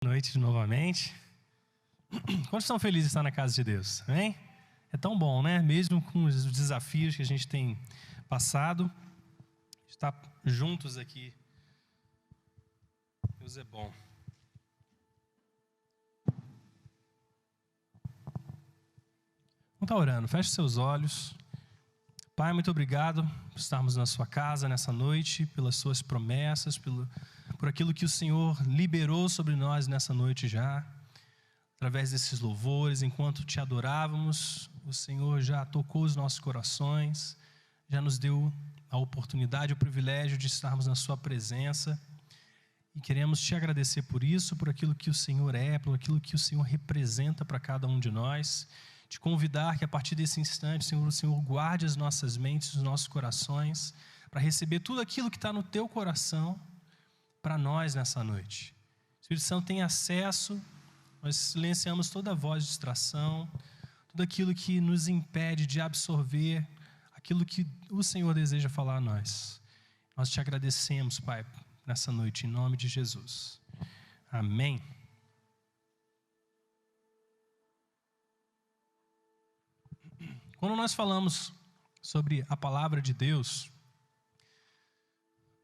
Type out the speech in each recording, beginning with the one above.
Boa noite novamente. Quantos estão felizes de estar na casa de Deus? Amém? É tão bom, né? Mesmo com os desafios que a gente tem passado, estar juntos aqui. Deus é bom. Vamos estar orando. Feche seus olhos. Pai, muito obrigado por estarmos na sua casa nessa noite, pelas suas promessas, por aquilo que o Senhor liberou sobre nós nessa noite já. Através desses louvores, enquanto te adorávamos, o Senhor já tocou os nossos corações, já nos deu a oportunidade, o privilégio de estarmos na sua presença. E queremos te agradecer por isso, por aquilo que o Senhor é, por aquilo que o Senhor representa para cada um de nós. Te convidar que a partir desse instante, Senhor, o Senhor guarde as nossas mentes, os nossos corações, para receber tudo aquilo que está no teu coração para nós nessa noite. O Espírito Santo tem acesso, nós silenciamos toda a voz de distração, tudo aquilo que nos impede de absorver aquilo que o Senhor deseja falar a nós. Nós te agradecemos, Pai, nessa noite, em nome de Jesus. Amém. Quando nós falamos sobre a palavra de Deus,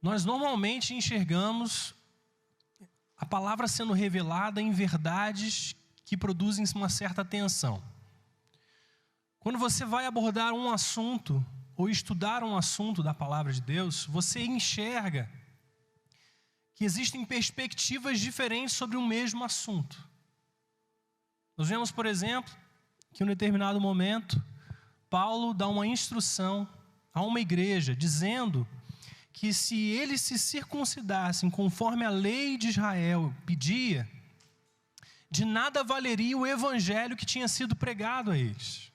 nós normalmente enxergamos a palavra sendo revelada em verdades que produzem uma certa tensão. Quando você vai abordar um assunto ou estudar um assunto da palavra de Deus, você enxerga que existem perspectivas diferentes sobre um mesmo assunto. Nós vemos, por exemplo, que em um determinado momento, Paulo dá uma instrução a uma igreja, dizendo que se eles se circuncidassem conforme a lei de Israel pedia, de nada valeria o evangelho que tinha sido pregado a eles.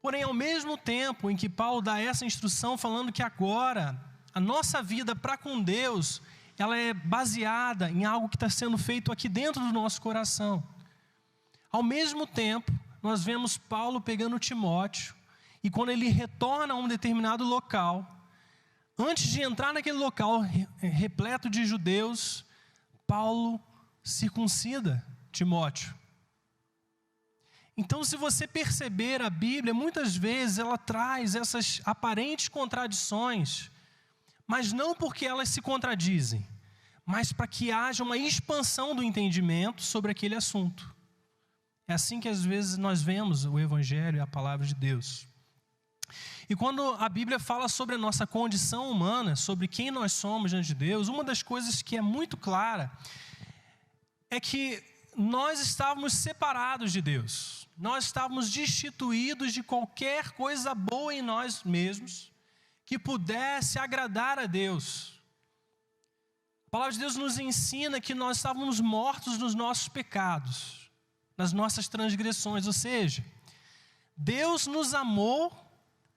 Porém, ao mesmo tempo em que Paulo dá essa instrução, falando que agora a nossa vida para com Deus, ela é baseada em algo que está sendo feito aqui dentro do nosso coração. Ao mesmo tempo, nós vemos Paulo pegando Timóteo, e quando ele retorna a um determinado local, antes de entrar naquele local repleto de judeus, Paulo circuncida Timóteo. Então, se você perceber a Bíblia, muitas vezes ela traz essas aparentes contradições, mas não porque elas se contradizem, mas para que haja uma expansão do entendimento sobre aquele assunto. É assim que às vezes nós vemos o Evangelho e a palavra de Deus. E quando a Bíblia fala sobre a nossa condição humana, sobre quem nós somos diante de Deus, uma das coisas que é muito clara é que nós estávamos separados de Deus. Nós estávamos destituídos de qualquer coisa boa em nós mesmos que pudesse agradar a Deus. A palavra de Deus nos ensina que nós estávamos mortos nos nossos pecados, nas nossas transgressões, ou seja, Deus nos amou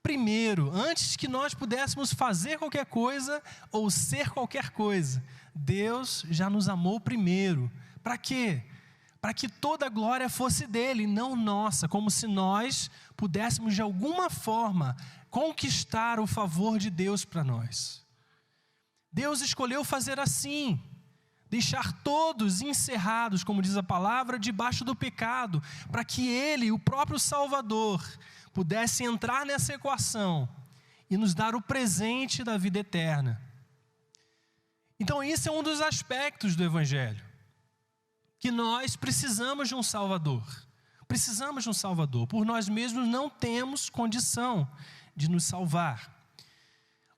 primeiro, antes que nós pudéssemos fazer qualquer coisa ou ser qualquer coisa. Deus já nos amou primeiro. Para quê? Para que toda a glória fosse dele, não nossa, como se nós pudéssemos de alguma forma conquistar o favor de Deus para nós. Deus escolheu fazer assim, deixar todos encerrados, como diz a palavra, debaixo do pecado, para que ele, o próprio Salvador, pudesse entrar nessa equação e nos dar o presente da vida eterna. Então, isso é um dos aspectos do Evangelho, que nós precisamos de um Salvador. Precisamos de um Salvador. Por nós mesmos não temos condição de nos salvar.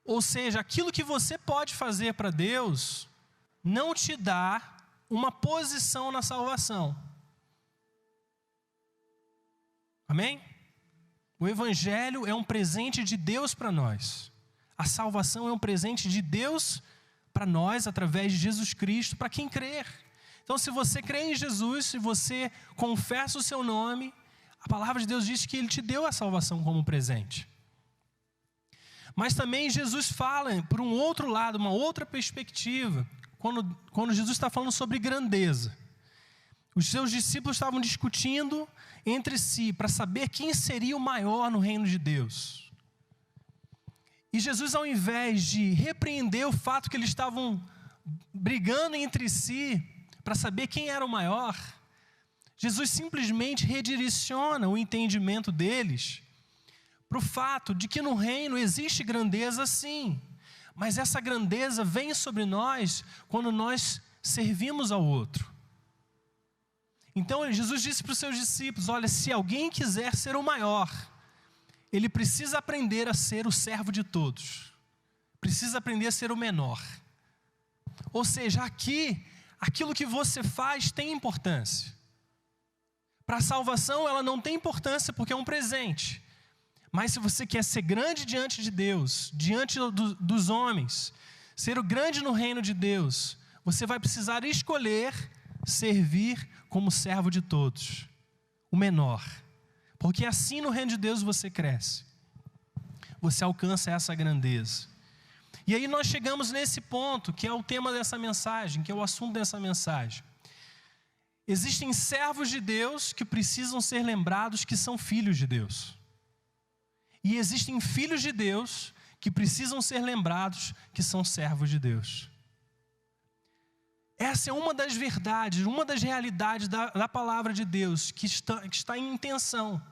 Ou seja, aquilo que você pode fazer para Deus não te dá uma posição na salvação. Amém? O Evangelho é um presente de Deus para nós. A salvação é um presente de Deus para nós, através de Jesus Cristo, para quem crer. Então, se você crê em Jesus, se você confessa o seu nome, a palavra de Deus diz que Ele te deu a salvação como presente. Mas também Jesus fala por um outro lado, uma outra perspectiva, quando Jesus está falando sobre grandeza. Os seus discípulos estavam discutindo entre si para saber quem seria o maior no reino de Deus. E Jesus, ao invés de repreender o fato que eles estavam brigando entre si para saber quem era o maior, Jesus simplesmente redireciona o entendimento deles para o fato de que no reino existe grandeza sim, mas essa grandeza vem sobre nós quando nós servimos ao outro. Então Jesus disse para os seus discípulos: olha, se alguém quiser ser o maior, ele precisa aprender a ser o servo de todos, precisa aprender a ser o menor. Ou seja, aqui, aquilo que você faz tem importância. Para a salvação ela não tem importância porque é um presente. Mas se você quer ser grande diante de Deus, diante dos homens, ser o grande no reino de Deus, você vai precisar escolher servir como servo de todos, o menor. Porque assim no reino de Deus você cresce, você alcança essa grandeza. E aí nós chegamos nesse ponto, que é o tema dessa mensagem, que é o assunto dessa mensagem. Existem servos de Deus que precisam ser lembrados que são filhos de Deus. E existem filhos de Deus que precisam ser lembrados que são servos de Deus. Essa é uma das verdades, uma das realidades da palavra de Deus que está em intenção.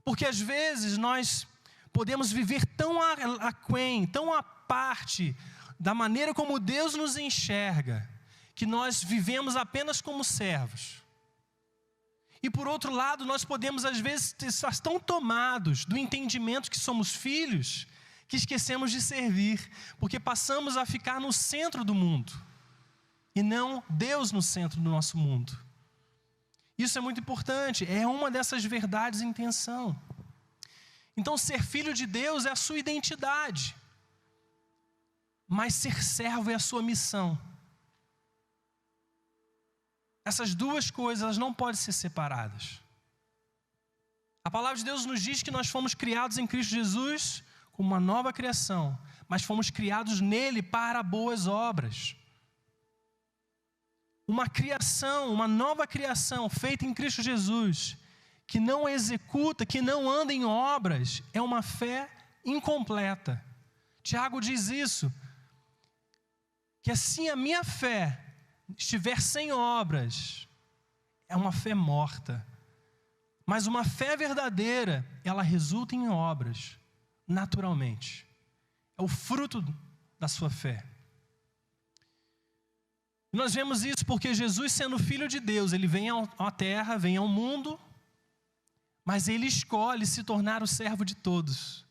Porque às vezes nós podemos viver tão aquém, tão à parte da maneira como Deus nos enxerga, que nós vivemos apenas como servos. E por outro lado, nós podemos às vezes estar tão tomados do entendimento que somos filhos, que esquecemos de servir, porque passamos a ficar no centro do mundo, e não Deus no centro do nosso mundo. Isso é muito importante, é uma dessas verdades em tensão. Então ser filho de Deus é a sua identidade, mas ser servo é a sua missão. Essas duas coisas elas não podem ser separadas. A palavra de Deus nos diz que nós fomos criados em Cristo Jesus como uma nova criação, mas fomos criados nele para boas obras. Uma criação, uma nova criação feita em Cristo Jesus, que não executa, que não anda em obras, é uma fé incompleta. Tiago diz isso, que assim a minha fé estiver sem obras, é uma fé morta. Mas uma fé verdadeira, ela resulta em obras, naturalmente. É o fruto da sua fé. Nós vemos isso porque Jesus, sendo Filho de Deus, ele vem à terra, vem ao mundo, mas ele escolhe se tornar o servo de todos.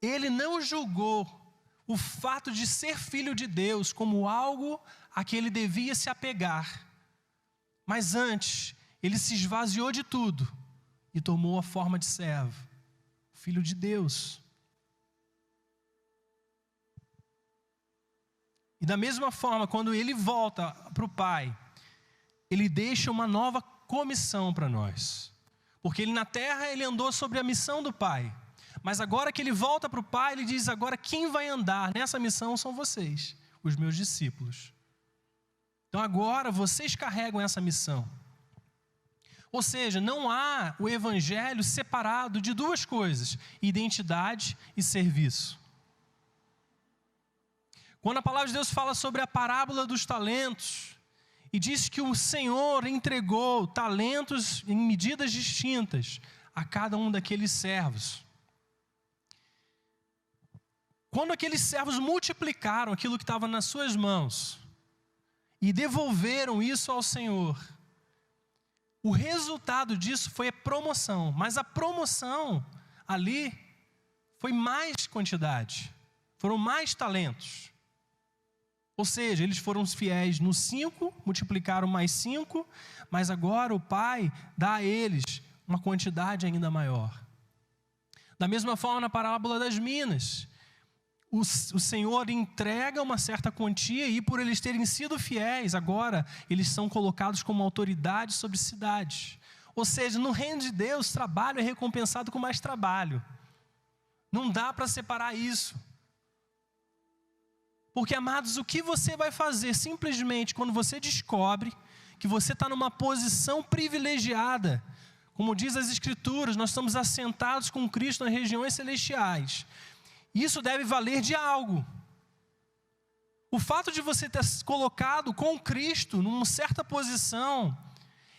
Ele não julgou o fato de ser filho de Deus como algo a que ele devia se apegar. Mas antes, ele se esvaziou de tudo e tomou a forma de servo, filho de Deus. E da mesma forma, quando ele volta para o Pai, ele deixa uma nova comissão para nós. Porque ele na terra, ele andou sobre a missão do Pai. Mas agora que ele volta para o Pai, ele diz: agora quem vai andar nessa missão são vocês, os meus discípulos. Então agora vocês carregam essa missão. Ou seja, não há o evangelho separado de duas coisas: identidade e serviço. Quando a palavra de Deus fala sobre a parábola dos talentos, e diz que o Senhor entregou talentos em medidas distintas a cada um daqueles servos. Quando aqueles servos multiplicaram aquilo que estava nas suas mãos e devolveram isso ao Senhor, o resultado disso foi a promoção. Mas a promoção ali foi mais quantidade, foram mais talentos. Ou seja, eles foram fiéis no 5, multiplicaram mais 5, mas agora o Pai dá a eles uma quantidade ainda maior. Da mesma forma, na parábola das minas, o Senhor entrega uma certa quantia e por eles terem sido fiéis, agora eles são colocados como autoridade sobre cidades. Ou seja, no reino de Deus, trabalho é recompensado com mais trabalho. Não dá para separar isso. Porque, amados, o que você vai fazer simplesmente quando você descobre que você está numa posição privilegiada? Como diz as Escrituras, nós estamos assentados com Cristo nas regiões celestiais. Isso deve valer de algo. O fato de você ter se colocado com Cristo numa certa posição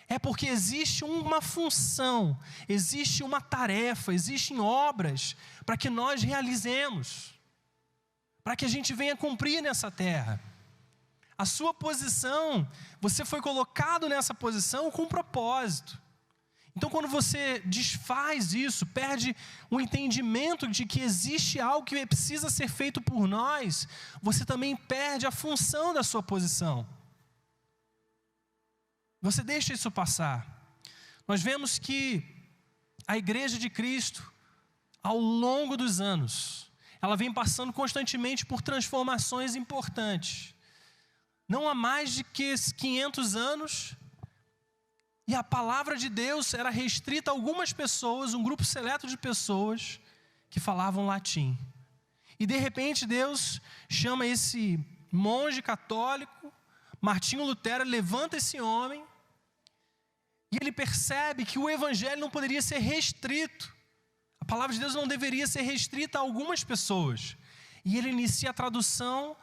é porque existe uma função, existe uma tarefa, existem obras para que nós realizemos, para que a gente venha cumprir nessa terra. A sua posição, você foi colocado nessa posição com propósito. Então, quando você desfaz isso, perde o entendimento de que existe algo que precisa ser feito por nós, você também perde a função da sua posição. Você deixa isso passar. Nós vemos que a Igreja de Cristo, ao longo dos anos, ela vem passando constantemente por transformações importantes. Não há mais de que 500 anos, e a palavra de Deus era restrita a algumas pessoas, um grupo seleto de pessoas que falavam latim. E de repente Deus chama esse monge católico, Martinho Lutero, levanta esse homem, e ele percebe que o evangelho não poderia ser restrito. A palavra de Deus não deveria ser restrita a algumas pessoas. E ele inicia a tradução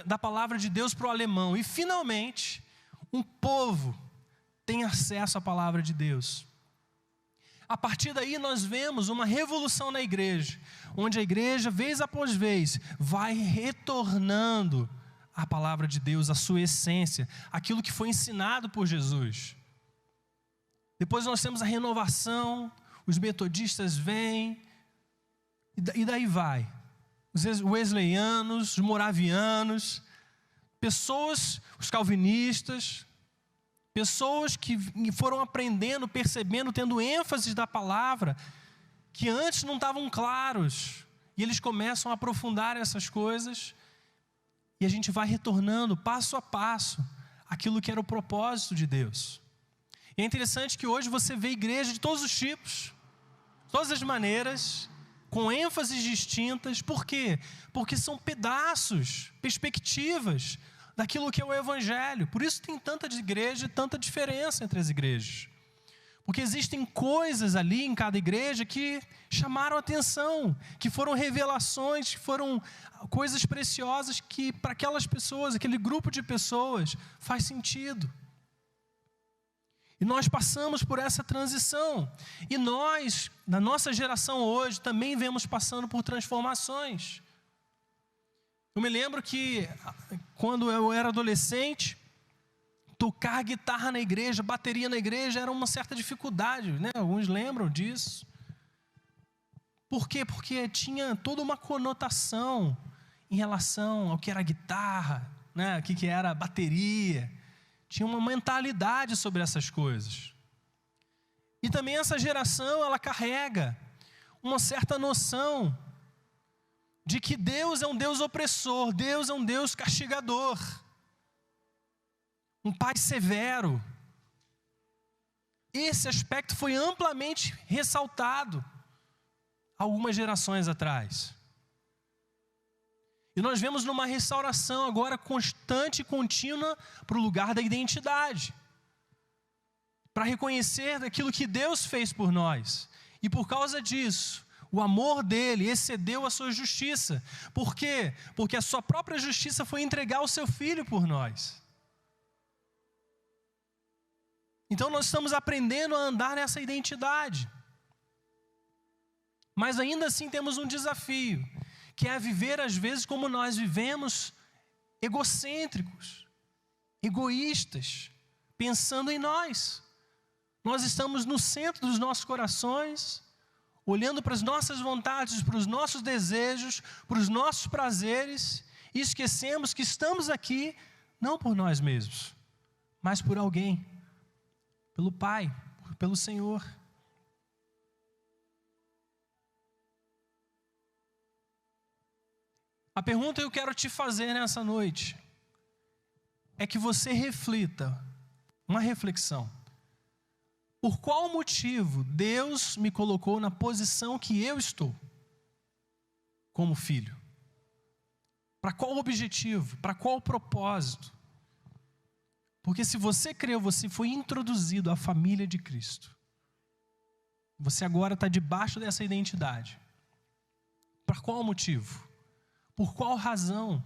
da palavra de Deus para o alemão. E finalmente, um povo tem acesso à palavra de Deus. A partir daí nós vemos uma revolução na igreja, onde a igreja, vez após vez, vai retornando à palavra de Deus, a sua essência, aquilo que foi ensinado por Jesus. Depois nós temos a renovação, os metodistas vêm, e daí vai. Os wesleyanos, os moravianos, pessoas, os calvinistas, pessoas que foram aprendendo, percebendo, tendo ênfase da palavra, que antes não estavam claros, e eles começam a aprofundar essas coisas, e a gente vai retornando passo a passo aquilo que era o propósito de Deus. E é interessante que hoje você vê igreja de todos os tipos, todas as maneiras, com ênfases distintas. Por quê? Porque são pedaços, perspectivas daquilo que é o evangelho. Por isso tem tanta igreja e tanta diferença entre as igrejas. Porque existem coisas ali em cada igreja que chamaram atenção, que foram revelações, que foram coisas preciosas que para aquelas pessoas, aquele grupo de pessoas, faz sentido. E nós passamos por essa transição. E nós, na nossa geração hoje, também vemos passando por transformações. Eu me lembro que, quando eu era adolescente, tocar guitarra na igreja, bateria na igreja, era uma certa dificuldade, né? Alguns lembram disso. Por quê? Porque tinha toda uma conotação em relação ao que era guitarra, né? O que era bateria. Tinha uma mentalidade sobre essas coisas. E também essa geração, ela carrega uma certa noção de que Deus é um Deus opressor, Deus é um Deus castigador, um Pai severo. Esse aspecto foi amplamente ressaltado algumas gerações atrás. E nós vemos numa restauração agora constante e contínua para o lugar da identidade, para reconhecer daquilo que Deus fez por nós. E por causa disso, o amor dele excedeu a sua justiça. Por quê? Porque a sua própria justiça foi entregar o seu filho por nós. Então nós estamos aprendendo a andar nessa identidade. Mas ainda assim temos um desafio, que é viver às vezes como nós vivemos, egocêntricos, egoístas, pensando em nós. Nós estamos no centro dos nossos corações, olhando para as nossas vontades, para os nossos desejos, para os nossos prazeres, e esquecemos que estamos aqui não por nós mesmos, mas por alguém, pelo Pai, pelo Senhor. A pergunta que eu quero te fazer nessa noite é que você reflita, uma reflexão. Por qual motivo Deus me colocou na posição que eu estou, como filho? Para qual objetivo? Para qual propósito? Porque se você creu, você foi introduzido à família de Cristo. Você agora está debaixo dessa identidade. Para qual motivo? Por qual razão?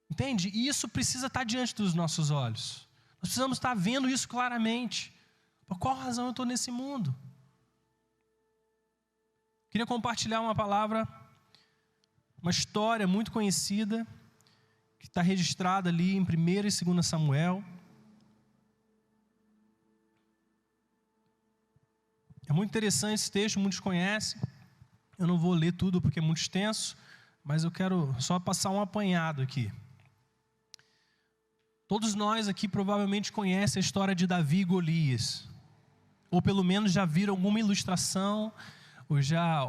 Entende? E isso precisa estar diante dos nossos olhos. Nós precisamos estar vendo isso claramente. Por qual razão eu estou nesse mundo? Queria compartilhar uma palavra, uma história muito conhecida, que está registrada ali em 1 e 2 Samuel. É muito interessante esse texto, muitos conhecem. Eu não vou ler tudo porque é muito extenso, mas eu quero só passar um apanhado aqui. Todos nós aqui provavelmente conhecem a história de Davi e Golias. Ou pelo menos já viram alguma ilustração, ou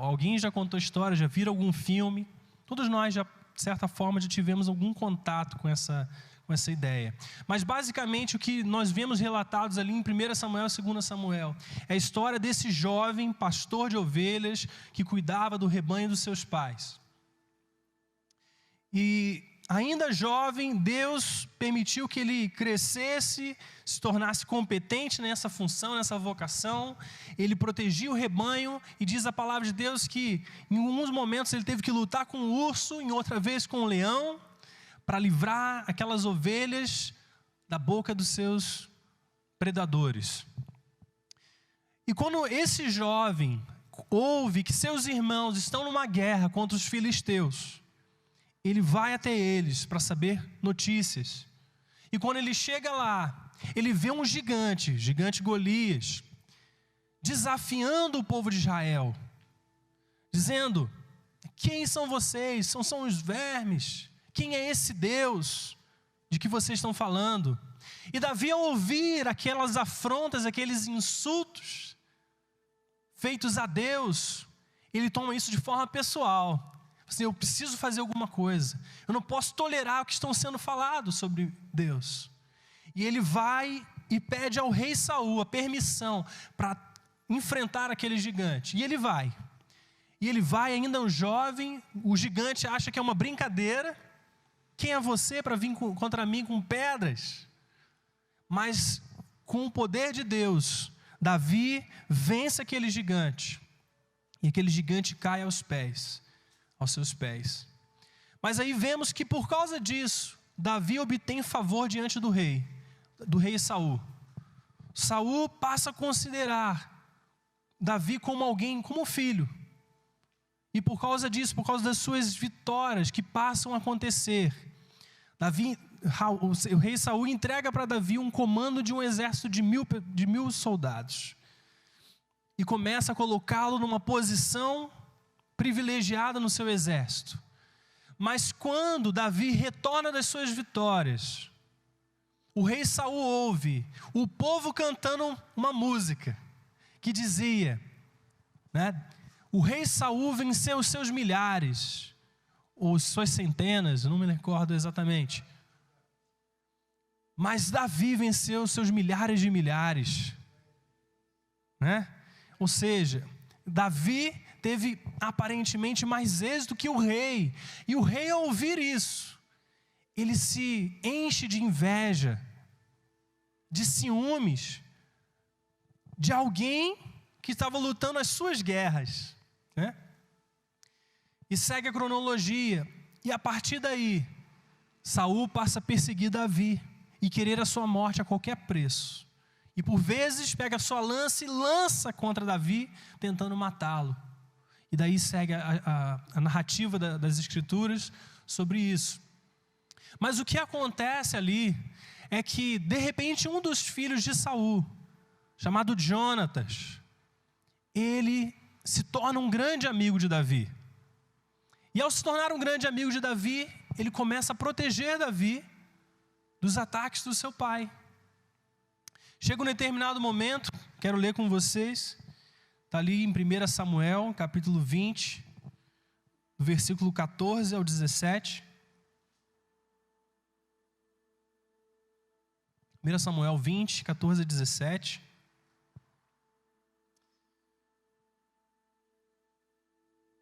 alguém já contou história, já viram algum filme. Todos nós já, de certa forma, já tivemos algum contato com essa ideia. Mas basicamente o que nós vemos relatados ali em 1 Samuel e 2 Samuel é a história desse jovem pastor de ovelhas que cuidava do rebanho dos seus pais. E ainda jovem, Deus permitiu que ele crescesse, se tornasse competente nessa função, nessa vocação. Ele protegia o rebanho e diz a palavra de Deus que em alguns momentos ele teve que lutar com o urso, em outra vez com o leão, para livrar aquelas ovelhas da boca dos seus predadores. E quando esse jovem ouve que seus irmãos estão numa guerra contra os filisteus, ele vai até eles para saber notícias. E quando ele chega lá, ele vê um gigante Golias, desafiando o povo de Israel, dizendo: quem são vocês? São os vermes. Quem é esse Deus de que vocês estão falando? E Davi, ao ouvir aquelas afrontas, aqueles insultos feitos a Deus, ele toma isso de forma pessoal. Assim, eu preciso fazer alguma coisa. Eu não posso tolerar o que estão sendo falado sobre Deus. E ele vai e pede ao rei Saul a permissão para enfrentar aquele gigante. E ele vai. E ele vai, ainda um jovem, o gigante acha que é uma brincadeira. Quem é você para vir contra mim com pedras? Mas com o poder de Deus, Davi vence aquele gigante. E aquele gigante cai aos seus pés. Mas aí vemos que por causa disso, Davi obtém favor diante do rei Saul. Saul passa a considerar Davi como alguém, como filho. E por causa disso, por causa das suas vitórias que passam a acontecer, o rei Saul entrega para Davi um comando de um exército de 1.000 soldados. E começa a colocá-lo numa posição privilegiada no seu exército. Mas quando Davi retorna das suas vitórias, o rei Saul ouve o povo cantando uma música que dizia, né, o rei Saul venceu os seus milhares, ou suas centenas, eu não me recordo exatamente. Mas Davi venceu os seus milhares de milhares, né? Ou seja, Davi teve aparentemente mais êxito que o rei. E o rei, ao ouvir isso, ele se enche de inveja, de ciúmes, de alguém que estava lutando as suas guerras, né? E segue a cronologia. E a partir daí, Saul passa a perseguir Davi e querer a sua morte a qualquer preço. E por vezes pega a sua lança e lança contra Davi, tentando matá-lo. E daí segue a narrativa das Escrituras sobre isso. Mas o que acontece ali é que, de repente, um dos filhos de Saul, chamado Jonatas, ele se torna um grande amigo de Davi. E ao se tornar um grande amigo de Davi, ele começa a proteger Davi dos ataques do seu pai. Chega um determinado momento, quero ler com vocês, está ali em 1 Samuel, capítulo 20, do versículo 14 ao 17. 1 Samuel 20, 14 a 17.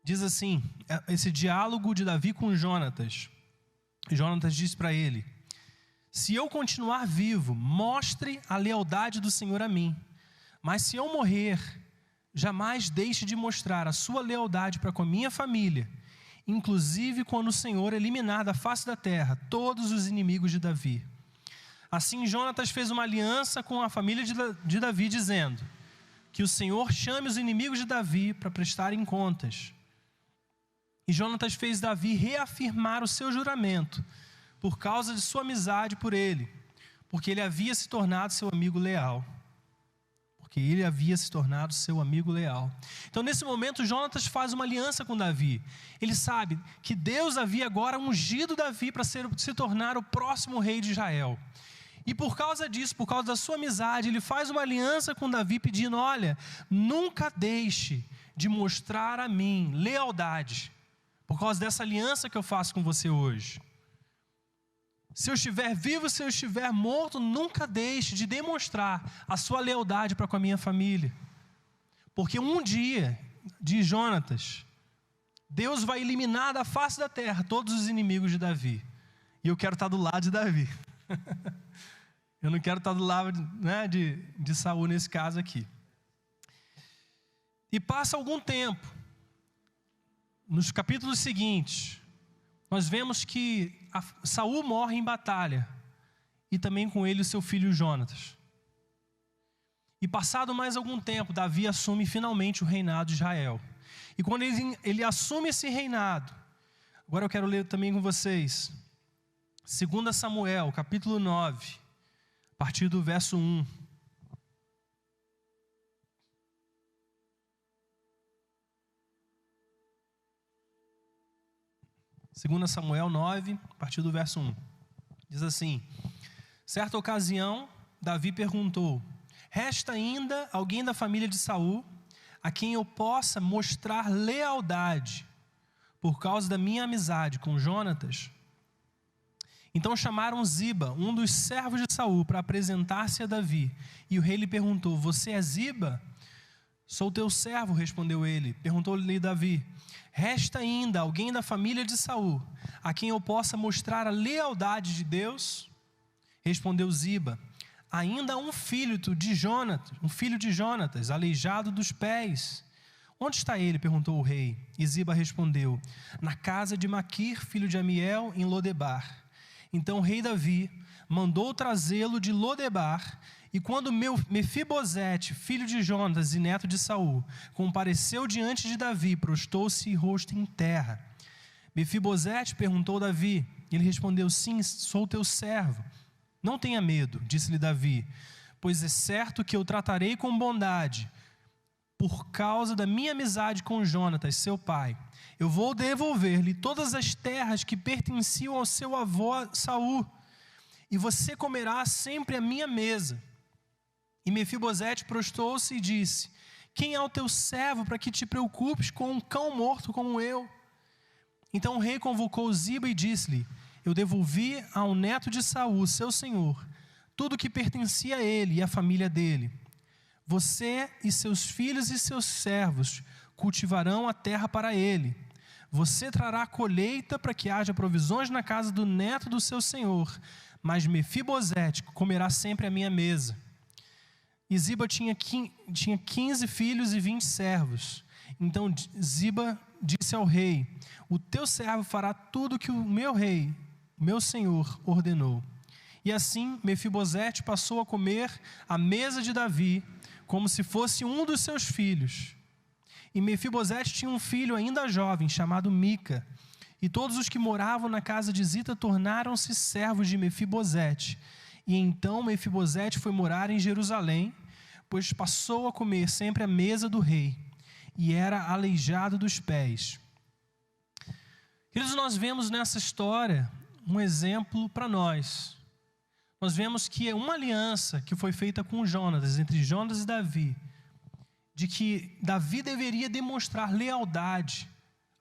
Diz assim, esse diálogo de Davi com Jonatas. Jonatas diz para ele: se eu continuar vivo, mostre a lealdade do Senhor a mim. Mas se eu morrer, jamais deixe de mostrar a sua lealdade para com a minha família. inclusive quando o Senhor eliminar da face da terra todos os inimigos de Davi. Assim, Jonatas fez uma aliança com a família de Davi, dizendo que o Senhor chame os inimigos de Davi para prestarem contas. E Jonatas fez Davi reafirmar o seu juramento, por causa de sua amizade por ele, porque ele havia se tornado seu amigo leal. Então, nesse momento, Jonatas faz uma aliança com Davi. Ele sabe que Deus havia agora ungido Davi para se tornar o próximo rei de Israel. E por causa disso, por causa da sua amizade, ele faz uma aliança com Davi pedindo: olha, nunca deixe de mostrar a mim lealdade, por causa dessa aliança que eu faço com você hoje. Se eu estiver vivo, se eu estiver morto, nunca deixe de demonstrar a sua lealdade para com a minha família. Porque um dia, diz Jonatas, Deus vai eliminar da face da terra todos os inimigos de Davi. E eu quero estar do lado de Davi. Eu não quero estar do lado, né, de Saul nesse caso aqui. E passa algum tempo. Nos capítulos seguintes, nós vemos que Saul morre em batalha, e também com ele o seu filho Jonatas. E passado mais algum tempo, Davi assume finalmente o reinado de Israel. E quando ele assume esse reinado, agora eu quero ler também com vocês 2 Samuel, capítulo 9, a partir do verso 1. Segunda Samuel 9, a partir do verso 1. Diz assim: certa ocasião, Davi perguntou: resta ainda alguém da família de Saul, a quem eu possa mostrar lealdade, por causa da minha amizade com Jonatas? Então chamaram Ziba, um dos servos de Saul, para apresentar-se a Davi. E o rei lhe perguntou: você é Ziba? Sou teu servo, respondeu ele. Perguntou-lhe Davi: resta ainda alguém da família de Saul, a quem eu possa mostrar a lealdade de Deus? Respondeu Ziba: ainda um filho de Jonatas, aleijado dos pés. Onde está ele? Perguntou o rei. E Ziba respondeu: na casa de Maquir, filho de Amiel, em Lodebar. Então o rei Davi mandou trazê-lo de Lodebar. E quando Mefibosete, filho de Jonatas e neto de Saul, compareceu diante de Davi, prostou-se rosto em terra. Mefibosete perguntou a Davi. Ele respondeu: sim, sou teu servo. Não tenha medo, disse-lhe Davi, pois é certo que eu tratarei com bondade, por causa da minha amizade com Jonatas, seu pai. Eu vou devolver-lhe todas as terras que pertenciam ao seu avô Saul, e você comerá sempre à minha mesa. E Mefibosete prostou-se e disse: quem é o teu servo para que te preocupes com um cão morto como eu? Então o rei convocou Ziba e disse-lhe: eu devolvi ao neto de Saul, seu senhor, tudo que pertencia a ele e à família dele. Você e seus filhos e seus servos cultivarão a terra para ele. Você trará colheita para que haja provisões na casa do neto do seu senhor, mas Mefibosete comerá sempre à minha mesa. E Ziba tinha 15 filhos e 20 servos. Então Ziba disse ao rei: o teu servo fará tudo que o meu rei, meu senhor, ordenou. E assim Mefibosete passou a comer à mesa de Davi, como se fosse um dos seus filhos. E Mefibosete tinha um filho ainda jovem, chamado Mica. E todos os que moravam na casa de Zita tornaram-se servos de Mefibosete. E então Mefibosete foi morar em Jerusalém, pois passou a comer sempre à mesa do rei, e era aleijado dos pés. Queridos, nós vemos nessa história um exemplo para nós. Nós vemos que é uma aliança que foi feita com Jonatas, entre Jonatas e Davi, de que Davi deveria demonstrar lealdade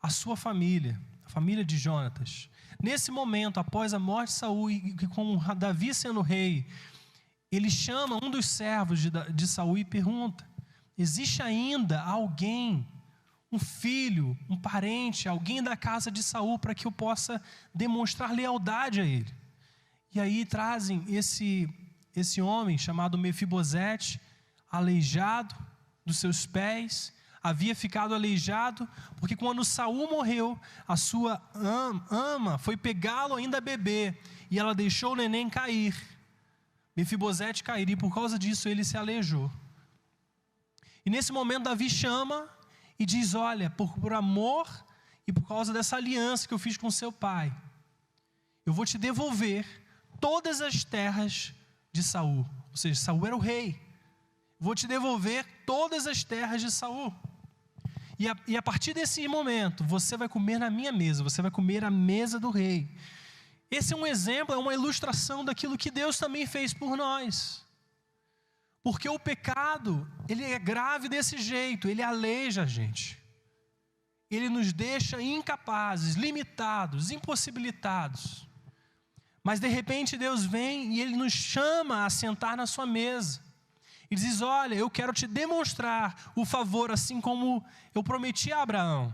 à sua família, a família de Jonatas. Nesse momento, após a morte de Saul, e com Davi sendo rei, ele chama um dos servos de Saul e pergunta: existe ainda alguém, um filho, um parente, alguém da casa de Saul, para que eu possa demonstrar lealdade a ele? E aí trazem esse homem chamado Mefibosete, aleijado dos seus pés, havia ficado aleijado, porque quando Saul morreu, a sua ama foi pegá-lo ainda bebê, e ela deixou o neném cair, Mefibosete cair, e por causa disso ele se aleijou. E nesse momento Davi chama e diz: olha, por amor e por causa dessa aliança que eu fiz com seu pai, eu vou te devolver todas as terras de Saul. Ou seja, Saul era o rei. Vou te devolver todas as terras de Saul. E a partir desse momento, você vai comer na minha mesa, você vai comer à mesa do rei. Esse é um exemplo, é uma ilustração daquilo que Deus também fez por nós. Porque o pecado, ele é grave desse jeito, ele aleija a gente. Ele nos deixa incapazes, limitados, impossibilitados. Mas de repente Deus vem e Ele nos chama a sentar na sua mesa. E diz: olha, eu quero te demonstrar o favor, assim como eu prometi a Abraão.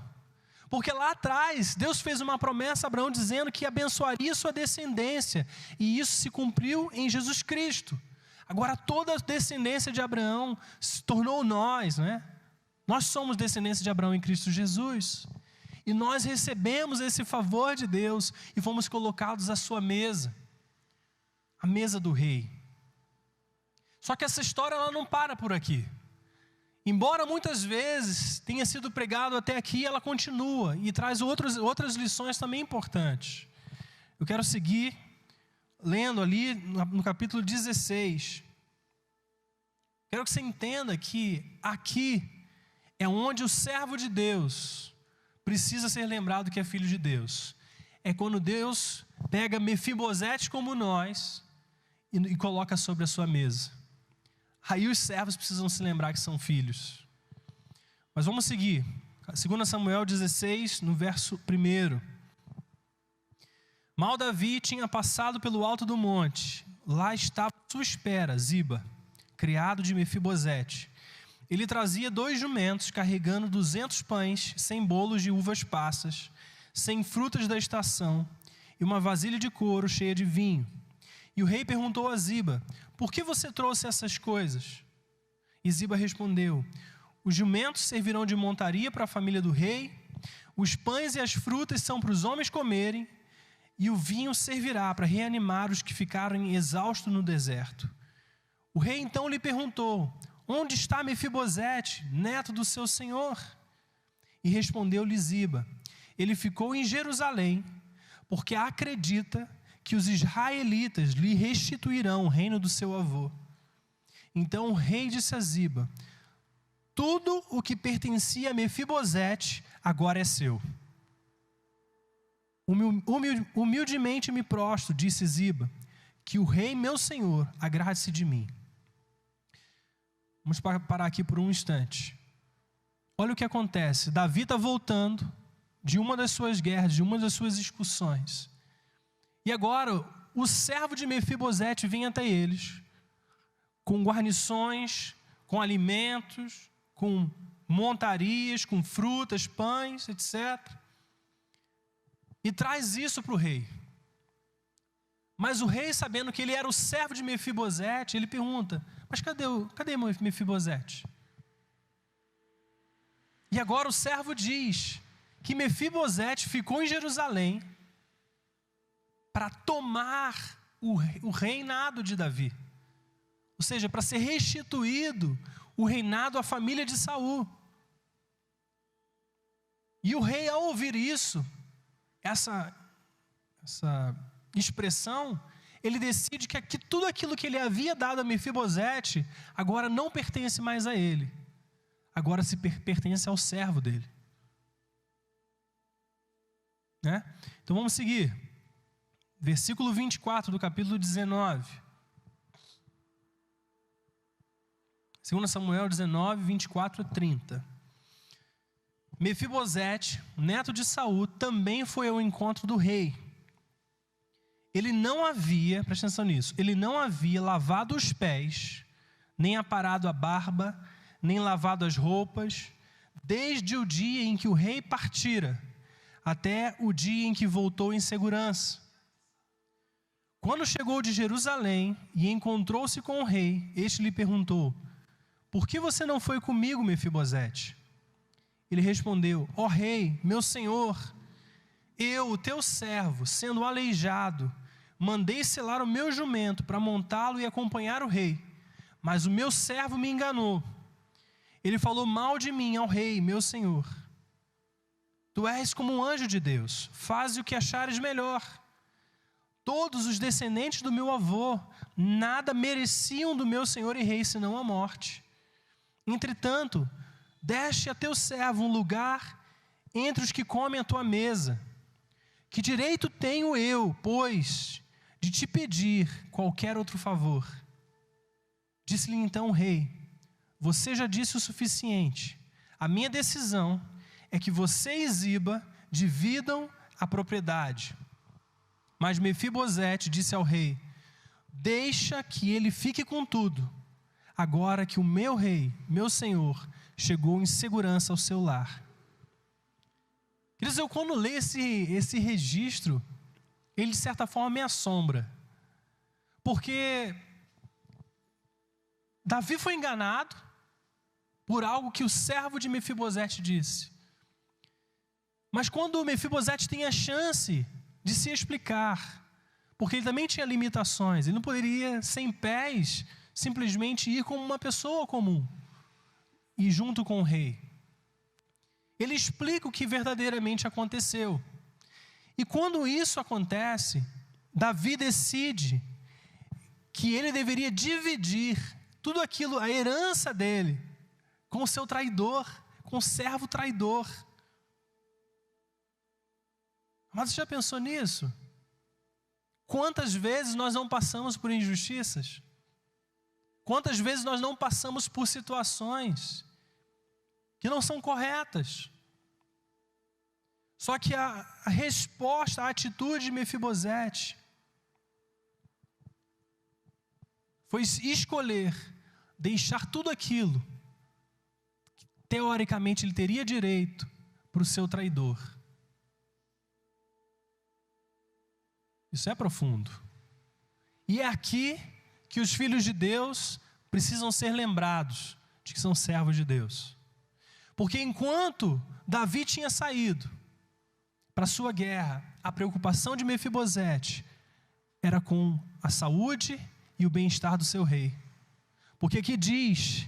Porque lá atrás, Deus fez uma promessa a Abraão dizendo que abençoaria sua descendência. E isso se cumpriu em Jesus Cristo. Agora toda a descendência de Abraão se tornou nós, né? Nós somos descendência de Abraão em Cristo Jesus. E nós recebemos esse favor de Deus e fomos colocados à sua mesa. A mesa do rei. Só que essa história ela não para por aqui. Embora muitas vezes tenha sido pregado até aqui, ela continua e traz outras lições também importantes. Eu quero seguir lendo ali no capítulo 16. Quero que você entenda que aqui é onde o servo de Deus precisa ser lembrado que é filho de Deus. É quando Deus pega Mefibosete como nós e coloca sobre a sua mesa. Aí os servos precisam se lembrar que são filhos. Mas vamos seguir. 2 Samuel 16, no verso 1. Mal Davi tinha passado pelo alto do monte. Lá estava à sua espera Ziba, criado de Mefibosete. Ele trazia 2 jumentos carregando 200 pães, 100 bolos de uvas passas, 100 frutas da estação e uma vasilha de couro cheia de vinho. E o rei perguntou a Ziba: por que você trouxe essas coisas? E Ziba respondeu: os jumentos servirão de montaria para a família do rei, os pães e as frutas são para os homens comerem, e o vinho servirá para reanimar os que ficaram exaustos no deserto. O rei então lhe perguntou: onde está Mefibosete, neto do seu senhor? E respondeu-lhe Ziba: ele ficou em Jerusalém, porque acredita que os israelitas lhe restituirão o reino do seu avô. Então o rei disse a Ziba: tudo o que pertencia a Mefibosete agora é seu. Humildemente me prostro, disse Ziba, que o rei meu senhor agrade-se de mim. Vamos parar aqui por um instante. Olha o que acontece. Davi está voltando de uma das suas guerras, de uma das suas excursões. E agora o servo de Mefibosete vem até eles, com guarnições, com alimentos, com montarias, com frutas, pães, etc. E traz isso para o rei. Mas o rei, sabendo que ele era o servo de Mefibosete, ele pergunta: mas cadê Mefibosete? E agora o servo diz que Mefibosete ficou em Jerusalém para tomar o reinado de Davi. Ou seja, para ser restituído o reinado à família de Saul. E o rei, ao ouvir isso, essa expressão, ele decide que tudo aquilo que ele havia dado a Mefibosete, agora não pertence mais a ele. Agora se pertence ao servo dele. Né? Então vamos seguir. Versículo 24 do capítulo 19. 2 Samuel 19, 24 a 30. Mefibosete, neto de Saul, também foi ao encontro do rei. Ele não havia, presta atenção nisso, ele não havia lavado os pés, nem aparado a barba, nem lavado as roupas, desde o dia em que o rei partira, até o dia em que voltou em segurança. Quando chegou de Jerusalém e encontrou-se com o rei, este lhe perguntou: por que você não foi comigo, Mefibosete? Ele respondeu: ó rei, meu senhor, eu, o teu servo, sendo aleijado, mandei selar o meu jumento para montá-lo e acompanhar o rei. Mas o meu servo me enganou. Ele falou mal de mim ao rei, meu senhor. Tu és como um anjo de Deus, faze o que achares melhor. Todos os descendentes do meu avô nada mereciam do meu senhor e rei, senão a morte. Entretanto, deste a teu servo um lugar entre os que comem a tua mesa. Que direito tenho eu, pois, de te pedir qualquer outro favor? Disse-lhe então o rei: você já disse o suficiente. A minha decisão é que você e Ziba dividam a propriedade. Mas Mefibosete disse ao rei: deixa que ele fique com tudo, agora que o meu rei, meu senhor, chegou em segurança ao seu lar. Queridos, eu quando leio esse registro, ele de certa forma me assombra. Porque Davi foi enganado por algo que o servo de Mefibosete disse. Mas quando Mefibosete tem a chance de se explicar, porque ele também tinha limitações, ele não poderia, sem pés, simplesmente ir como uma pessoa comum, e junto com o rei. Ele explica o que verdadeiramente aconteceu. E quando isso acontece, Davi decide que ele deveria dividir tudo aquilo, a herança dele, com o seu traidor, com o servo traidor. Mas você já pensou nisso? Quantas vezes nós não passamos por injustiças? Quantas vezes nós não passamos por situações que não são corretas? Só que a resposta, a atitude de Mefibosete foi escolher deixar tudo aquilo que teoricamente ele teria direito para o seu traidor. Isso é profundo. E é aqui que os filhos de Deus precisam ser lembrados de que são servos de Deus. Porque enquanto Davi tinha saído para a sua guerra, a preocupação de Mefibosete era com a saúde e o bem-estar do seu rei. Porque aqui diz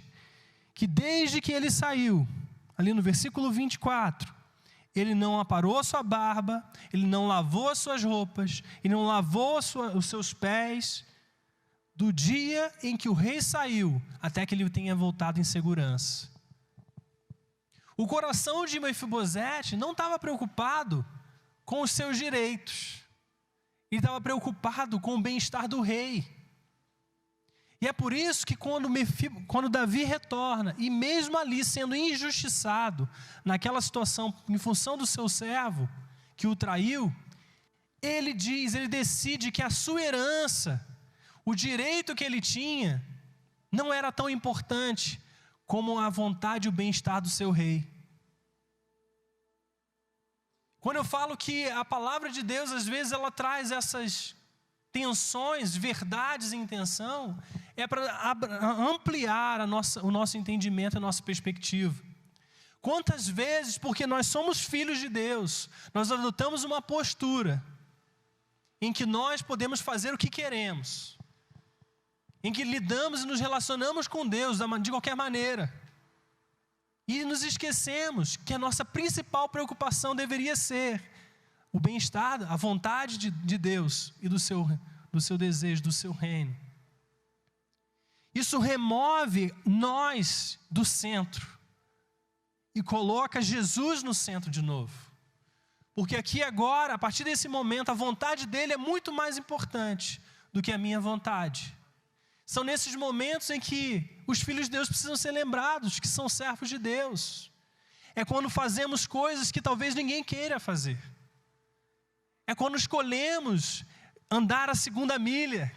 que desde que ele saiu, ali no versículo 24, ele não aparou a sua barba, ele não lavou as suas roupas, ele não lavou os seus pés, do dia em que o rei saiu, até que ele tenha voltado em segurança. O coração de Mefibosete não estava preocupado com os seus direitos, ele estava preocupado com o bem-estar do rei. E é por isso que quando Davi retorna, e mesmo ali sendo injustiçado, naquela situação, em função do seu servo, que o traiu, ele decide que a sua herança, o direito que ele tinha, não era tão importante como a vontade e o bem-estar do seu rei. Quando eu falo que a palavra de Deus, às vezes, ela traz essas tensões, verdades e intenção, é para ampliar o nosso entendimento, a nossa perspectiva. Quantas vezes, porque nós somos filhos de Deus, nós adotamos uma postura em que nós podemos fazer o que queremos, em que lidamos e nos relacionamos com Deus de qualquer maneira, e nos esquecemos que a nossa principal preocupação deveria ser o bem-estar, a vontade de Deus e do seu desejo, do seu reino. Isso remove nós do centro e coloca Jesus no centro de novo. Porque aqui agora, a partir desse momento, a vontade dele é muito mais importante do que a minha vontade. São nesses momentos em que os filhos de Deus precisam ser lembrados que são servos de Deus. É quando fazemos coisas que talvez ninguém queira fazer. É quando escolhemos andar a segunda milha.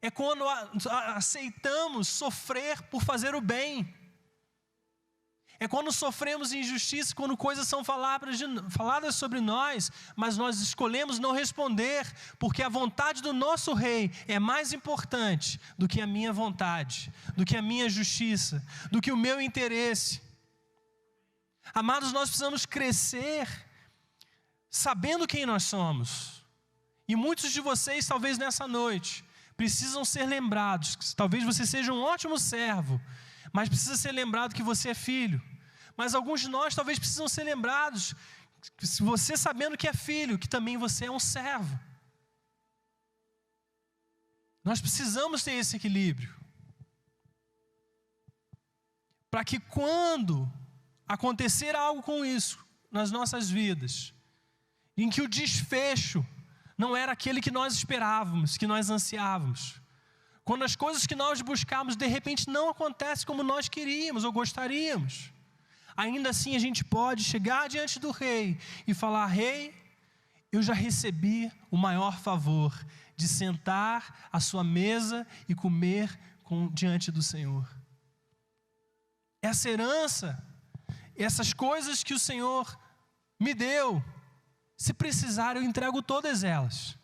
É quando aceitamos sofrer por fazer o bem. É quando sofremos injustiça, quando coisas são faladas sobre nós, mas nós escolhemos não responder, porque a vontade do nosso rei é mais importante do que a minha vontade, do que a minha justiça, do que o meu interesse. Amados, nós precisamos crescer sabendo quem nós somos. E muitos de vocês, talvez nessa noite, precisam ser lembrados. Talvez você seja um ótimo servo, mas precisa ser lembrado que você é filho. Mas alguns de nós talvez precisam ser lembrados, se você sabendo que é filho, que também você é um servo. Nós precisamos ter esse equilíbrio. Para que quando acontecer algo com isso nas nossas vidas, em que o desfecho não era aquele que nós esperávamos, que nós ansiávamos, quando as coisas que nós buscávamos de repente não acontecem como nós queríamos ou gostaríamos, ainda assim a gente pode chegar diante do rei e falar: rei, eu já recebi o maior favor de sentar à sua mesa e comer diante do Senhor. Essa herança, essas coisas que o Senhor me deu, se precisar eu entrego todas elas,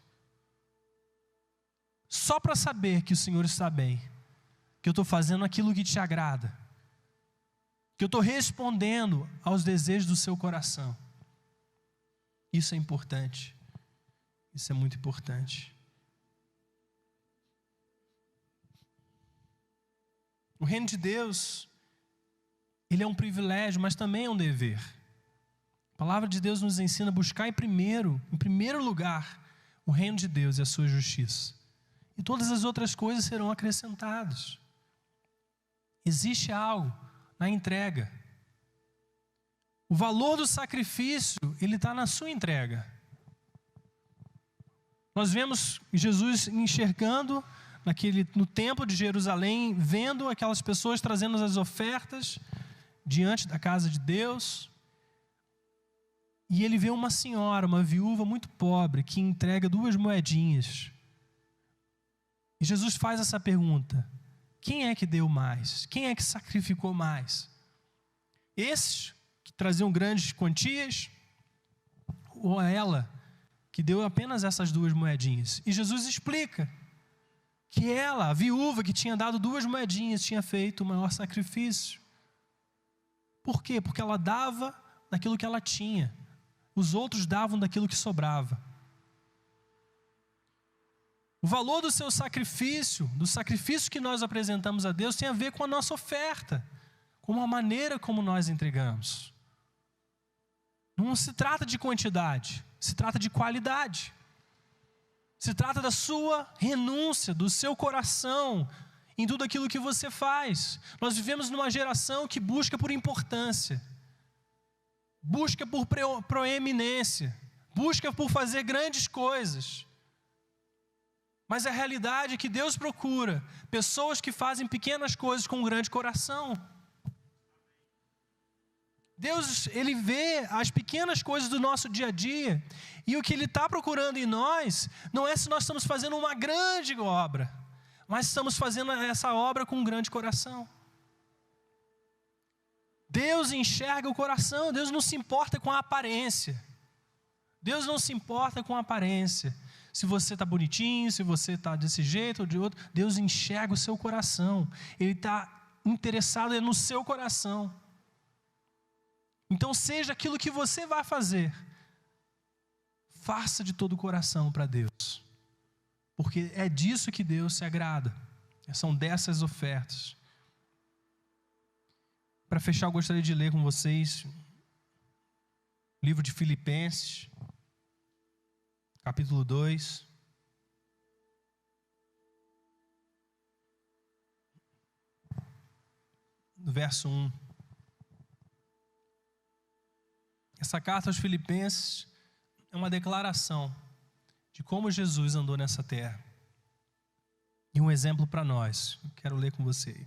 só para saber que o Senhor está bem, que eu estou fazendo aquilo que te agrada, que eu estou respondendo aos desejos do seu coração. Isso é importante, isso é muito importante. O reino de Deus, ele é um privilégio, mas também é um dever. A palavra de Deus nos ensina a buscar em primeiro lugar, o reino de Deus e a sua justiça. E todas as outras coisas serão acrescentadas. Existe algo na entrega. O valor do sacrifício, ele está na sua entrega. Nós vemos Jesus enxergando no templo de Jerusalém, vendo aquelas pessoas trazendo as ofertas diante da casa de Deus. E ele vê uma senhora, uma viúva muito pobre, que entrega 2 moedinhas. E Jesus faz essa pergunta: quem é que deu mais? Quem é que sacrificou mais? Esses que traziam grandes quantias, ou ela que deu apenas essas 2 moedinhas? E Jesus explica que ela, a viúva que tinha dado 2 moedinhas, tinha feito o maior sacrifício. Por quê? Porque ela dava daquilo que ela tinha. Os outros davam daquilo que sobrava. O valor do seu sacrifício, do sacrifício que nós apresentamos a Deus, tem a ver com a nossa oferta, com a maneira como nós entregamos. Não se trata de quantidade, se trata de qualidade. Se trata da sua renúncia, do seu coração, em tudo aquilo que você faz. Nós vivemos numa geração que busca por importância, busca por proeminência, busca por fazer grandes coisas. Mas a realidade é que Deus procura pessoas que fazem pequenas coisas com um grande coração. Deus, Ele vê as pequenas coisas do nosso dia a dia, e o que Ele está procurando em nós, não é se nós estamos fazendo uma grande obra, mas estamos fazendo essa obra com um grande coração. Deus enxerga o coração, Deus não se importa com a aparência. Deus não se importa com a aparência. Se você está bonitinho, se você está desse jeito ou de outro, Deus enxerga o seu coração. Ele está interessado no seu coração. Então, seja aquilo que você vai fazer, faça de todo o coração para Deus, porque é disso que Deus se agrada, são dessas ofertas. Para fechar, eu gostaria de ler com vocês o livro de Filipenses, capítulo 2. No verso 1. Essa carta aos Filipenses é uma declaração de como Jesus andou nessa terra. E um exemplo para nós. Eu quero ler com você.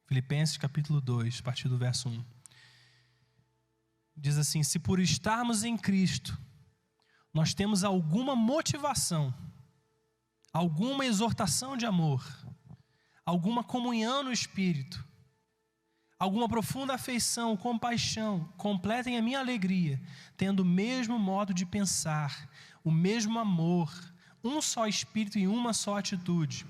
Filipenses capítulo 2, a partir do verso 1. Diz assim: se por estarmos em Cristo, nós temos alguma motivação, alguma exortação de amor, alguma comunhão no Espírito, alguma profunda afeição, compaixão, completem a minha alegria, tendo o mesmo modo de pensar, o mesmo amor, um só Espírito e uma só atitude.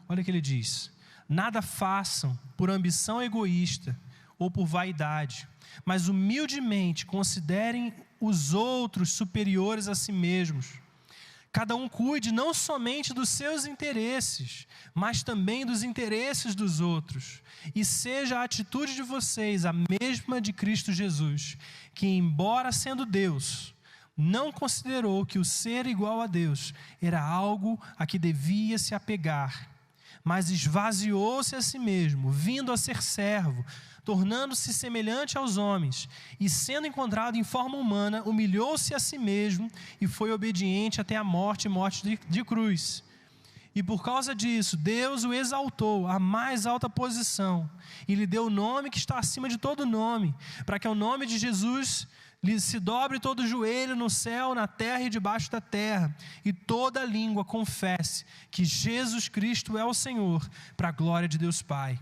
Olha o que ele diz: nada façam por ambição egoísta ou por vaidade, mas humildemente considerem os outros superiores a si mesmos. Cada um cuide não somente dos seus interesses, mas também dos interesses dos outros. E seja a atitude de vocês a mesma de Cristo Jesus, que, embora sendo Deus, não considerou que o ser igual a Deus era algo a que devia se apegar, mas esvaziou-se a si mesmo, vindo a ser servo, tornando-se semelhante aos homens, e sendo encontrado em forma humana, humilhou-se a si mesmo e foi obediente até a morte de cruz. E por causa disso, Deus o exaltou à mais alta posição e lhe deu o nome que está acima de todo nome, para que ao nome de Jesus lhe se dobre todo o joelho no céu, na terra e debaixo da terra, e toda língua confesse que Jesus Cristo é o Senhor, para a glória de Deus Pai.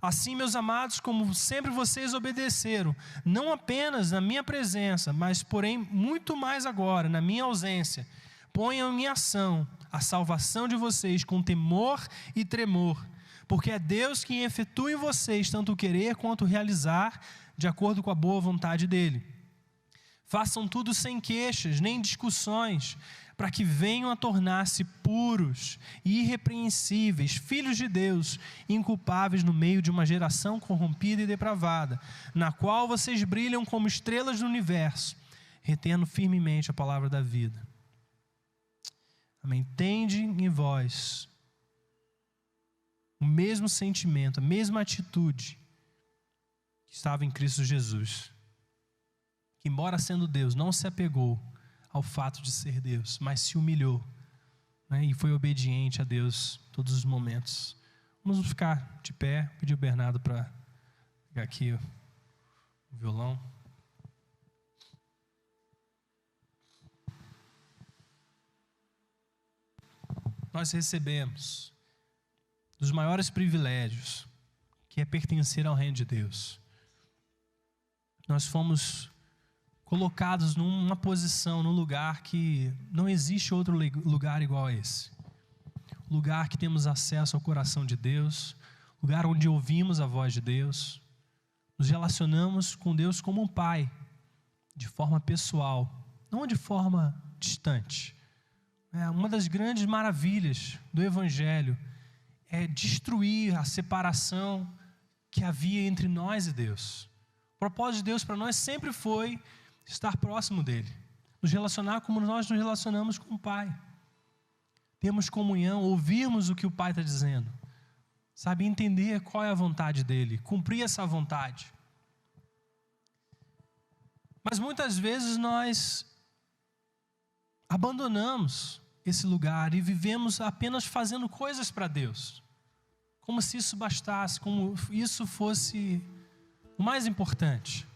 Assim, meus amados, como sempre vocês obedeceram, não apenas na minha presença, mas porém muito mais agora, na minha ausência, ponham em ação a salvação de vocês com temor e tremor, porque é Deus quem efetua em vocês tanto o querer quanto o realizar, de acordo com a boa vontade dEle. Façam tudo sem queixas, nem discussões, para que venham a tornar-se puros e irrepreensíveis, filhos de Deus, inculpáveis no meio de uma geração corrompida e depravada, na qual vocês brilham como estrelas do universo, retendo firmemente a palavra da vida. Amém. Tende em vós o mesmo sentimento, a mesma atitude que estava em Cristo Jesus, que, embora sendo Deus, não se apegou ao fato de ser Deus, mas se humilhou, né, e foi obediente a Deus em todos os momentos. Vamos ficar de pé, pedir o Bernardo para pegar aqui o violão. Nós recebemos dos maiores privilégios, que é pertencer ao reino de Deus. Nós fomos colocados numa posição, num lugar que não existe outro lugar igual a esse. Lugar que temos acesso ao coração de Deus, lugar onde ouvimos a voz de Deus, nos relacionamos com Deus como um pai, de forma pessoal, não de forma distante. Uma das grandes maravilhas do Evangelho é destruir a separação que havia entre nós e Deus. O propósito de Deus para nós sempre foi estar próximo dEle, nos relacionar como nós nos relacionamos com o Pai. Termos comunhão, ouvirmos o que o Pai está dizendo, sabe, entender qual é a vontade dEle, cumprir essa vontade. Mas muitas vezes nós abandonamos esse lugar e vivemos apenas fazendo coisas para Deus, como se isso bastasse, como isso fosse o mais importante.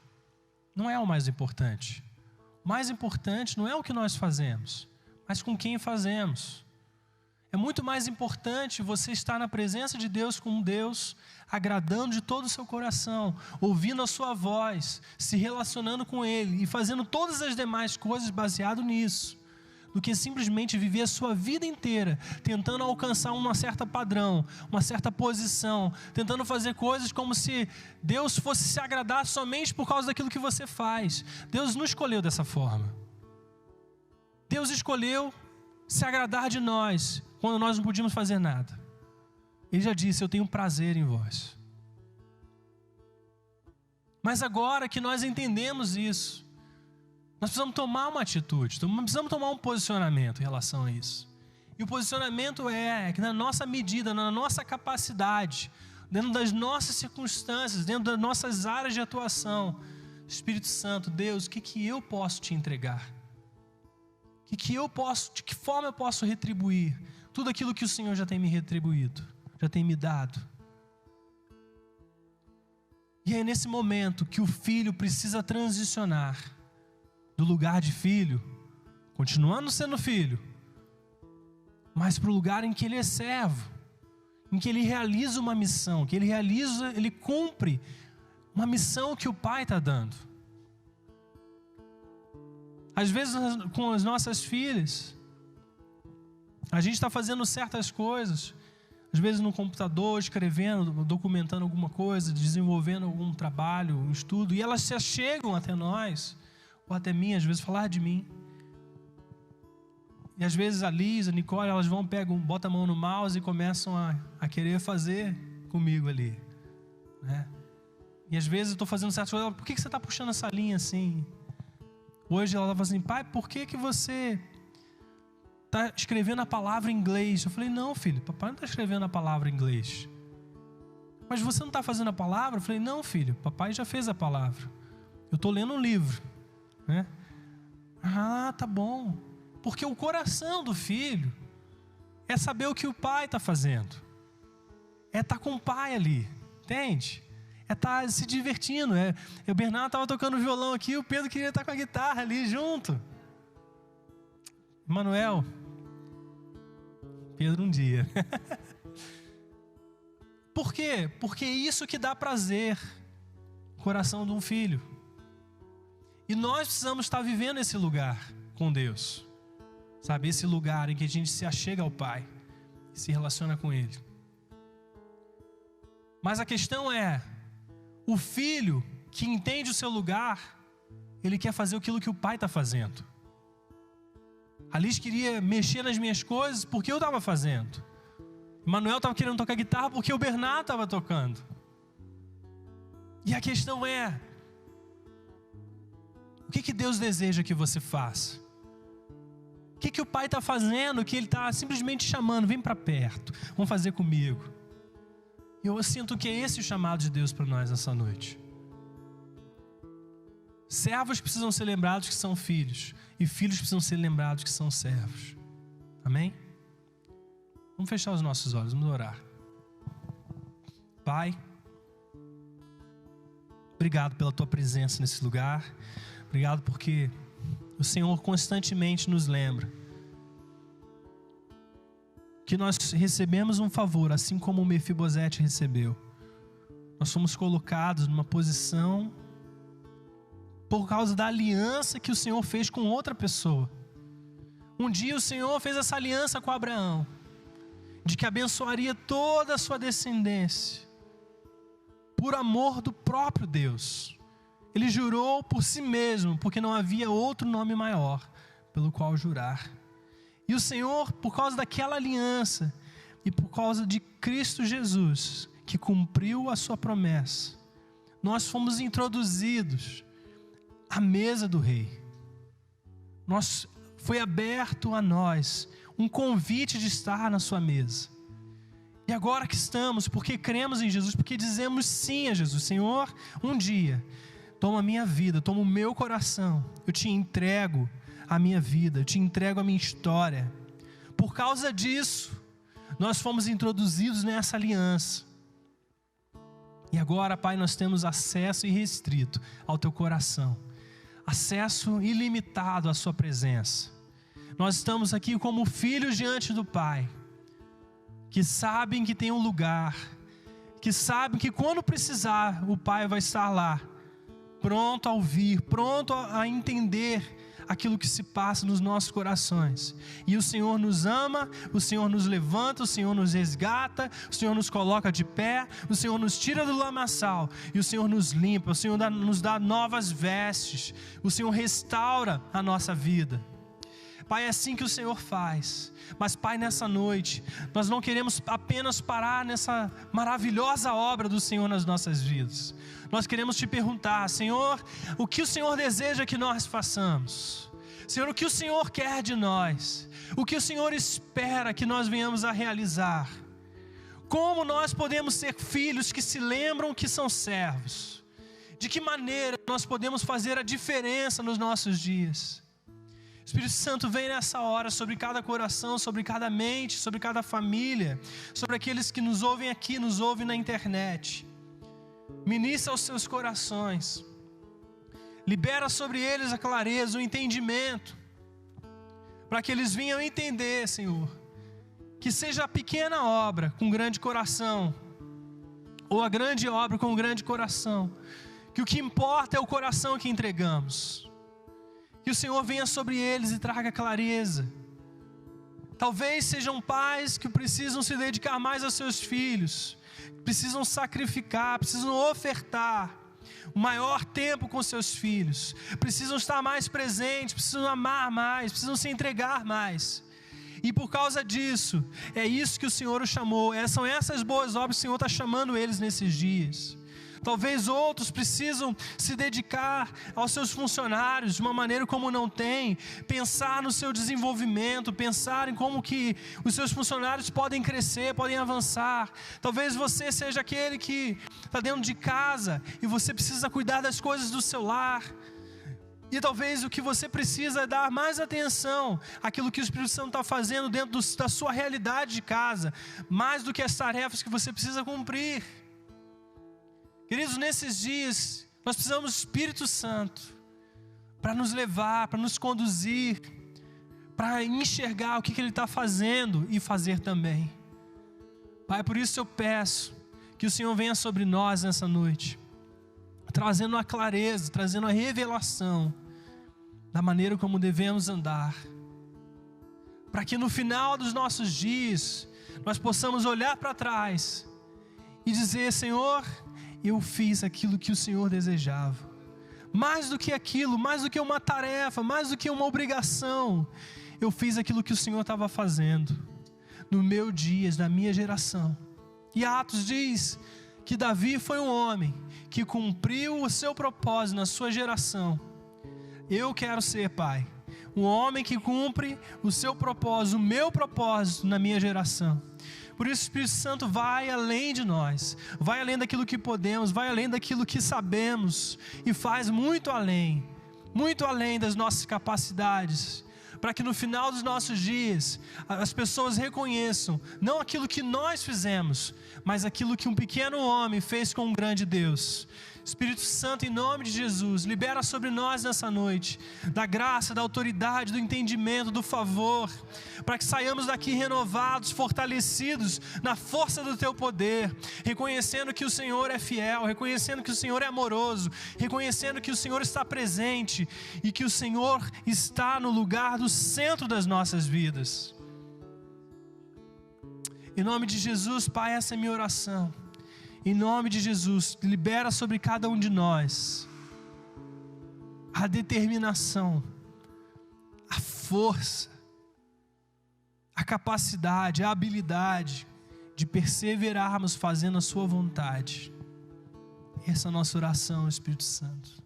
Não é o mais importante. O mais importante não é o que nós fazemos, mas com quem fazemos. É muito mais importante você estar na presença de Deus como Deus, agradando de todo o seu coração, ouvindo a sua voz, se relacionando com Ele e fazendo todas as demais coisas baseado nisso, do que simplesmente viver a sua vida inteira tentando alcançar um certo padrão, uma certa posição, tentando fazer coisas como se Deus fosse se agradar somente por causa daquilo que você faz. Deus não escolheu dessa forma. Deus escolheu se agradar de nós quando nós não podíamos fazer nada. Ele já disse: eu tenho prazer em vós. Mas agora que nós entendemos isso, nós precisamos tomar uma atitude, precisamos tomar um posicionamento em relação a isso. E o posicionamento é que na nossa medida, na nossa capacidade, dentro das nossas circunstâncias, dentro das nossas áreas de atuação, Espírito Santo, Deus, o que eu posso te entregar? De que forma eu posso retribuir tudo aquilo que o Senhor já tem me retribuído, já tem me dado? E é nesse momento que o filho precisa transicionar do lugar de filho, continuando sendo filho, mas para o lugar em que ele é servo, em que ele realiza uma missão, ele cumpre uma missão que o Pai está dando. Às vezes com as nossas filhas, a gente está fazendo certas coisas, às vezes no computador, escrevendo, documentando alguma coisa, desenvolvendo algum trabalho, um estudo, e elas se achegam até nós, ou até mim, às vezes falar de mim. E às vezes a Liz, a Nicole, elas vão, botam a mão no mouse e começam a querer fazer comigo ali, né? E às vezes eu estou fazendo certas coisas, por que você está puxando essa linha assim? Hoje ela fala assim, pai, por que você está escrevendo a palavra em inglês? Eu falei, não, filho, papai não está escrevendo a palavra em inglês. Mas você não está fazendo a palavra? Eu falei, não, filho, papai já fez a palavra. Eu estou lendo um livro, né? Ah, tá bom. Porque o coração do filho é saber o que o pai está fazendo. É estar com o pai ali, entende? É estar se divertindo. O Bernardo estava tocando violão aqui, o Pedro queria estar com a guitarra ali junto. Manuel, Pedro um dia. Por quê? Porque é isso que dá prazer no coração de um filho. E nós precisamos estar vivendo esse lugar com Deus. Sabe, esse lugar em que a gente se achega ao Pai e se relaciona com Ele. Mas a questão é, o filho que entende o seu lugar, ele quer fazer aquilo que o pai está fazendo. A Liz queria mexer nas minhas coisas porque eu estava fazendo. O Manuel estava querendo tocar guitarra porque o Bernardo estava tocando. E a questão é, o que Deus deseja que você faça? O que o pai está fazendo, que ele está simplesmente chamando, vem para perto, vamos fazer comigo. E eu sinto que é esse o chamado de Deus para nós nessa noite. Servos precisam ser lembrados que são filhos, e filhos precisam ser lembrados que são servos. Amém? Vamos fechar os nossos olhos, vamos orar. Pai, obrigado pela tua presença nesse lugar. Obrigado porque o Senhor constantemente nos lembra que nós recebemos um favor, assim como o Mefibosete recebeu. Nós fomos colocados numa posição por causa da aliança que o Senhor fez com outra pessoa. Um dia o Senhor fez essa aliança com Abraão, de que abençoaria toda a sua descendência, por amor do próprio Deus. Ele jurou por si mesmo, porque não havia outro nome maior pelo qual jurar. E o Senhor, por causa daquela aliança e por causa de Cristo Jesus, que cumpriu a sua promessa, nós fomos introduzidos à mesa do Rei. Foi aberto a nós um convite de estar na sua mesa. E agora que estamos, porque cremos em Jesus, porque dizemos sim a Jesus, Senhor, um dia toma a minha vida, toma o meu coração, eu te entrego a minha vida, eu te entrego a minha história. Por causa disso, nós fomos introduzidos nessa aliança. E agora, Pai, nós temos acesso irrestrito ao teu coração, acesso ilimitado à sua presença. Nós estamos aqui como filhos diante do Pai, que sabem que tem um lugar, que sabem que quando precisar, o Pai vai estar lá, pronto a ouvir, pronto a entender aquilo que se passa nos nossos corações. E o Senhor nos ama, o Senhor nos levanta, o Senhor nos resgata, o Senhor nos coloca de pé, o Senhor nos tira do lamaçal, e o Senhor nos limpa, o Senhor nos dá novas vestes, o Senhor restaura a nossa vida. Pai, é assim que o Senhor faz. Mas, Pai, nessa noite, nós não queremos apenas parar nessa maravilhosa obra do Senhor nas nossas vidas. Nós queremos te perguntar, Senhor, o que o Senhor deseja que nós façamos? Senhor, o que o Senhor quer de nós? O que o Senhor espera que nós venhamos a realizar? Como nós podemos ser filhos que se lembram que são servos? De que maneira nós podemos fazer a diferença nos nossos dias? Espírito Santo, vem nessa hora sobre cada coração, sobre cada mente, sobre cada família, sobre aqueles que nos ouvem aqui, nos ouvem na internet. Ministra aos seus corações, libera sobre eles a clareza, o entendimento, para que eles venham entender, Senhor, que seja a pequena obra com grande coração, ou a grande obra com grande coração, que o que importa é o coração que entregamos. Que o Senhor venha sobre eles e traga clareza, Talvez sejam pais que precisam se dedicar mais aos seus filhos, precisam sacrificar, precisam ofertar o maior tempo com seus filhos, precisam estar mais presentes, precisam amar mais, precisam se entregar mais. E por causa disso, é isso que o Senhor os chamou, são essas boas obras que o Senhor está chamando eles nesses dias. Talvez outros precisam se dedicar aos seus funcionários de uma maneira como não tem, pensar no seu desenvolvimento, pensar em como que os seus funcionários podem crescer, podem avançar. Talvez você seja aquele que está dentro de casa e você precisa cuidar das coisas do seu lar. E talvez o que você precisa é dar mais atenção àquilo que o Espírito Santo está fazendo dentro da sua realidade de casa, mais do que as tarefas que você precisa cumprir. Queridos, nesses dias, nós precisamos do Espírito Santo para nos levar, para nos conduzir, para enxergar o que Ele está fazendo e fazer também. Pai, por isso eu peço que o Senhor venha sobre nós nessa noite, trazendo a clareza, trazendo a revelação da maneira como devemos andar, para que no final dos nossos dias, nós possamos olhar para trás e dizer: Senhor, eu fiz aquilo que o Senhor desejava. Mais do que aquilo, mais do que uma tarefa, mais do que uma obrigação, eu fiz aquilo que o Senhor estava fazendo no meu dia, na minha geração. E Atos diz que Davi foi um homem que cumpriu o seu propósito na sua geração. Eu quero ser, Pai, um homem que cumpre o seu propósito, o meu propósito na minha geração. Por isso o Espírito Santo vai além de nós, vai além daquilo que podemos, vai além daquilo que sabemos e faz muito além das nossas capacidades, para que no final dos nossos dias as pessoas reconheçam não aquilo que nós fizemos, mas aquilo que um pequeno homem fez com um grande Deus. Espírito Santo, em nome de Jesus, libera sobre nós nessa noite, da graça, da autoridade, do entendimento, do favor, para que saiamos daqui renovados, fortalecidos na força do Teu poder, reconhecendo que o Senhor é fiel, reconhecendo que o Senhor é amoroso, reconhecendo que o Senhor está presente e que o Senhor está no lugar do centro das nossas vidas. Em nome de Jesus, Pai, essa é a minha oração. Em nome de Jesus, libera sobre cada um de nós a determinação, a força, a capacidade, a habilidade de perseverarmos fazendo a sua vontade. Essa é a nossa oração, Espírito Santo.